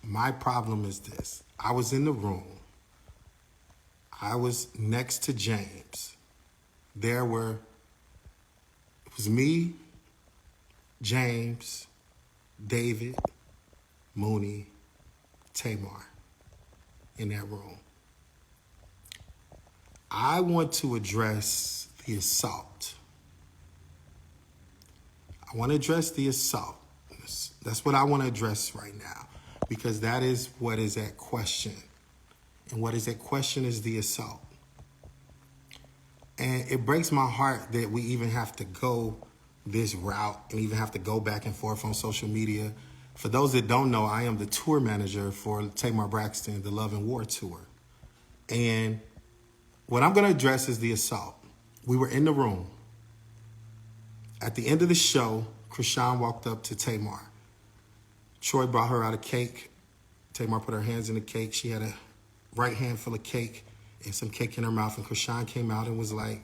My problem is this. I was in the room. I was next to James. It was me, James, David, Mooney, Tamar in that room. I want to address the assault. I want to address the assault. That's what I want to address right now, because that is what is at question. And what is at question is the assault. And it breaks my heart that we even have to go this route and even have to go back and forth on social media. For those that don't know, I am the tour manager for Tamar Braxton, the Love and War Tour. And what I'm going to address is the assault. We were in the room. At the end of the show, Chrisean walked up to Tamar. Troy brought her out a cake. Tamar put her hands in the cake. She had a right hand full of cake and some cake in her mouth. And Chrisean came out and was like,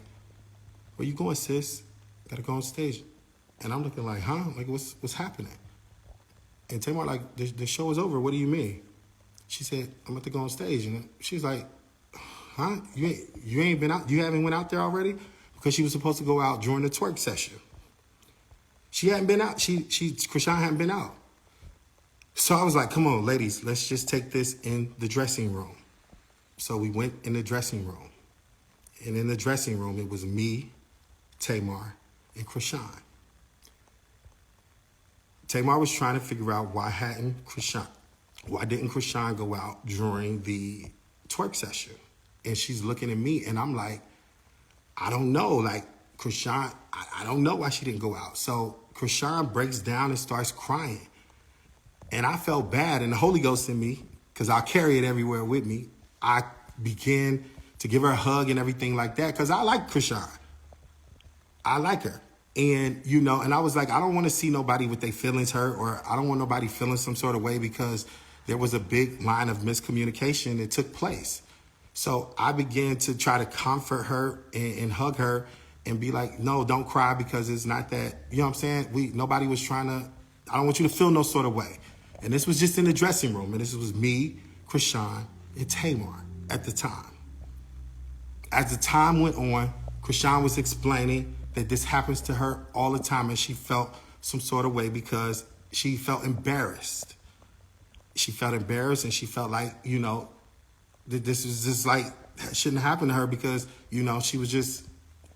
"Where you going, sis? Gotta go on stage." And I'm looking like, huh? Like, what's happening? And Tamar like, the show is over. What do you mean? She said, "I'm about to go on stage." And she's like, "Huh? You ain't been out? You haven't went out there already?" Because she was supposed to go out during the twerk session. She hadn't been out. Chrisean hadn't been out. So I was like, "Come on, ladies, let's just take this in the dressing room." So we went in the dressing room. And in the dressing room, it was me, Tamar, and Chrisean. Tamar was trying to figure out why didn't Chrisean go out during the twerk session? And she's looking at me, and I'm like, I don't know. Like, Chrisean, I don't know why she didn't go out. So Chrisean breaks down and starts crying. And I felt bad, and the Holy Ghost in me, because I carry it everywhere with me, I began to give her a hug and everything like that, because I like Chrisean. I like her. And, and I was like, I don't want to see nobody with their feelings hurt, or I don't want nobody feeling some sort of way, because there was a big line of miscommunication that took place. So I began to try to comfort her and hug her and be like, no, don't cry, because it's not that, you know what I'm saying? Nobody was trying to, I don't want you to feel no sort of way. And this was just in the dressing room. And this was me, Chrisean, and Tamar at the time. As the time went on, Chrisean was explaining that this happens to her all the time, and she felt some sort of way because she felt embarrassed. She felt embarrassed, and she felt like, that this was just like, shouldn't happen to her, because, she was just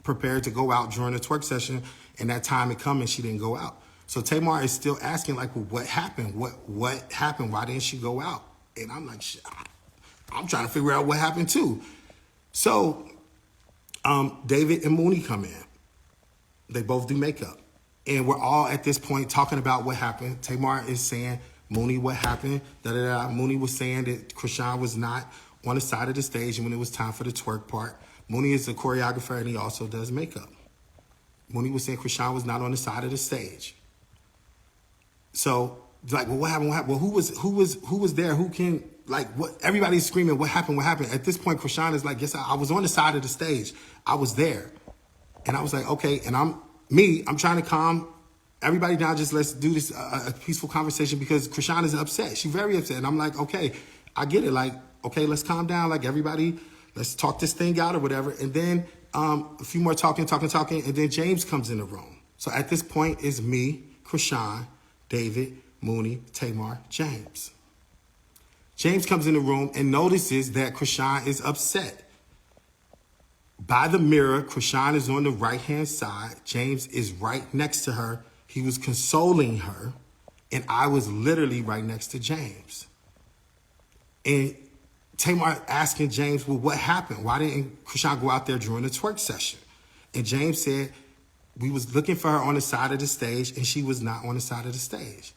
prepared to go out during the twerk session, and that time had come and she didn't go out. So Tamar is still asking, like, well, what happened? What happened? Why didn't she go out? And I'm like, I'm trying to figure out what happened too. So David and Mooney come in. They both do makeup. And we're all at this point talking about what happened. Tamar is saying, Mooney, what happened? Mooney was saying that Chrisean was not on the side of the stage when it was time for the twerk part. Mooney is a choreographer, and he also does makeup. Mooney was saying Chrisean was not on the side of the stage. So, like, well, what happened? What happened? Well, who was there? Who can, like, what? Everybody's screaming, what happened? What happened? At this point, Chrisean is like, yes, I was on the side of the stage. I was there. And I was like, okay. And I'm trying to calm everybody down. Just let's do this, a peaceful conversation, because Chrisean is upset. She's very upset. And I'm like, okay, I get it. Like, okay, let's calm down. Like, everybody, let's talk this thing out or whatever. And then a few more talking. And then James comes in the room. So at this point, it's me, Chrisean, David, Mooney, Tamar, James. James comes in the room and notices that Chrisean is upset. By the mirror, Chrisean is on the right-hand side. James is right next to her. He was consoling her, and I was literally right next to James. And Tamar asking James, well, what happened? Why didn't Chrisean go out there during the twerk session? And James said, we was looking for her on the side of the stage, and she was not on the side of the stage.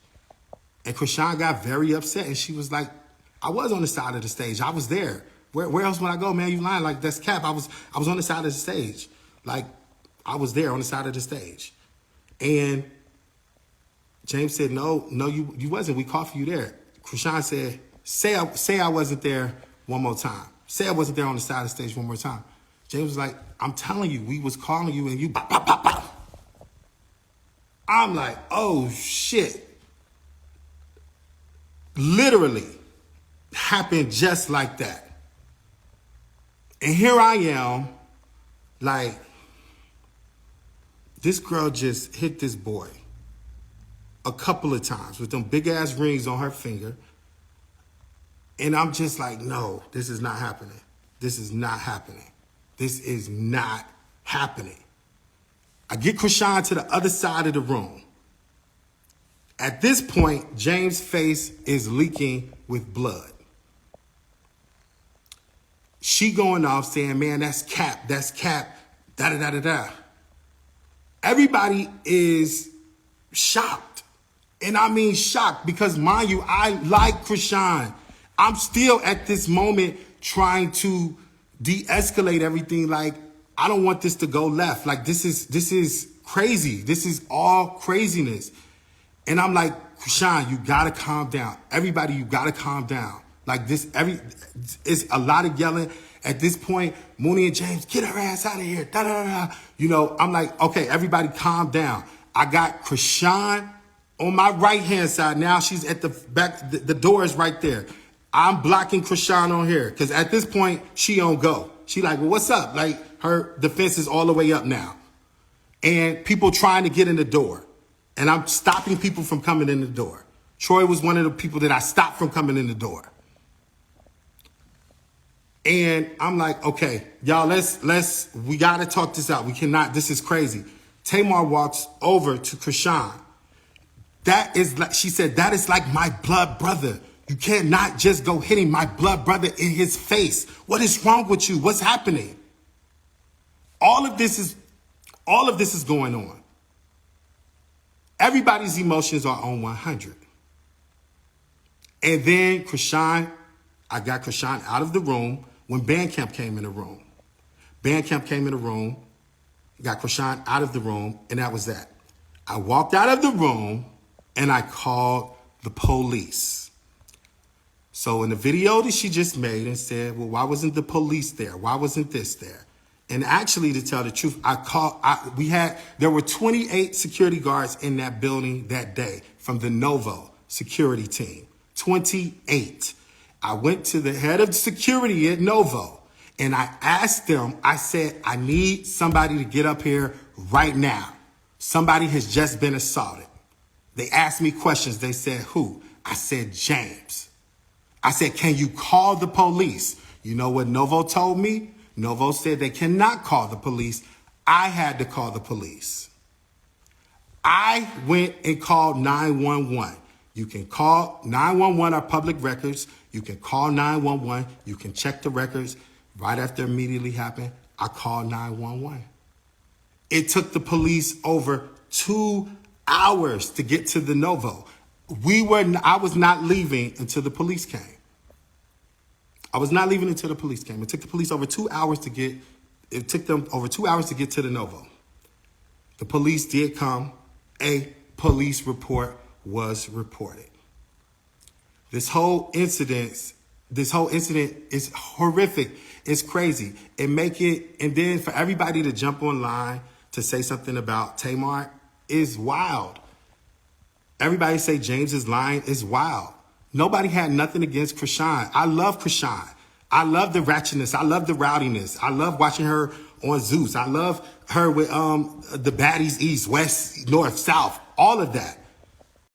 And Chrisean got very upset, and she was like, I was on the side of the stage. I was there. Where else would I go, man? You lying. Like, that's cap. I was on the side of the stage. Like, I was there on the side of the stage. And James said, no, you wasn't. We called for you there. Chrisean said, say I wasn't there one more time. Say I wasn't there on the side of the stage one more time. James was like, I'm telling you, we was calling you, and you bop, bop, bop, bop. I'm like, oh, shit. Literally, happened just like that. And here I am, like, this girl just hit this boy a couple of times with them big ass rings on her finger. And I'm just like, no, this is not happening. This is not happening. This is not happening. I get Chrisean to the other side of the room. At this point, James' face is leaking with blood. She going off saying, man, that's cap, da-da-da-da-da. Everybody is shocked. And I mean shocked because, mind you, I like Chrisean. I'm still at this moment trying to de-escalate everything. Like, I don't want this to go left. Like, this is crazy. This is all craziness. And I'm like, Chrisean, you gotta calm down. Everybody, you gotta calm down. Like this, it's a lot of yelling. At this point, Mooney and James, get her ass out of here. Da, da, da, da. You know, I'm like, okay, everybody calm down. I got Chrisean on my right-hand side. Now she's at the back. The door is right there. I'm blocking Chrisean on here because at this point, she don't go. She like, well, what's up? Like, her defense is all the way up now. And people trying to get in the door. And I'm stopping people from coming in the door. Troy was one of the people that I stopped from coming in the door. And I'm like, okay, y'all, we gotta talk this out. We cannot, this is crazy. Tamar walks over to Chrisean. That is like, she said, that is like my blood brother. You cannot just go hitting my blood brother in his face. What is wrong with you? What's happening? All of this is going on. Everybody's emotions are on 100. And then Chrisean, I got Chrisean out of the room when Bandcamp came in the room. Bandcamp came in the room, got Chrisean out of the room, and that was that. I walked out of the room and I called the police. So in the video that she just made and said, well, why wasn't the police there? Why wasn't this there? And actually, to tell the truth, there were 28 security guards in that building that day from the Novo security team. 28. I went to the head of security at Novo and I asked them, I said, I need somebody to get up here right now. Somebody has just been assaulted. They asked me questions. They said, who? I said, James. I said, can you call the police? You know what Novo told me? Novo said they cannot call the police. I had to call the police. I went and called 911. You can call 911 are public records. You can call 911. You can check the records. Right after immediately happened, I called 911. It took the police over 2 hours to get to the Novo. I was not leaving until the police came. It took the police over 2 hours to get, it took them over 2 hours to get to the Novo. The police did come. A police report was reported. This whole incident is horrific. It's crazy. And then for everybody to jump online to say something about Tamar is wild. Everybody say James is lying is wild. Nobody had nothing against Chrisean. I love Chrisean. I love the ratchetness. I love the rowdiness. I love watching her on Zeus. I love her with the baddies, east, west, north, south, all of that.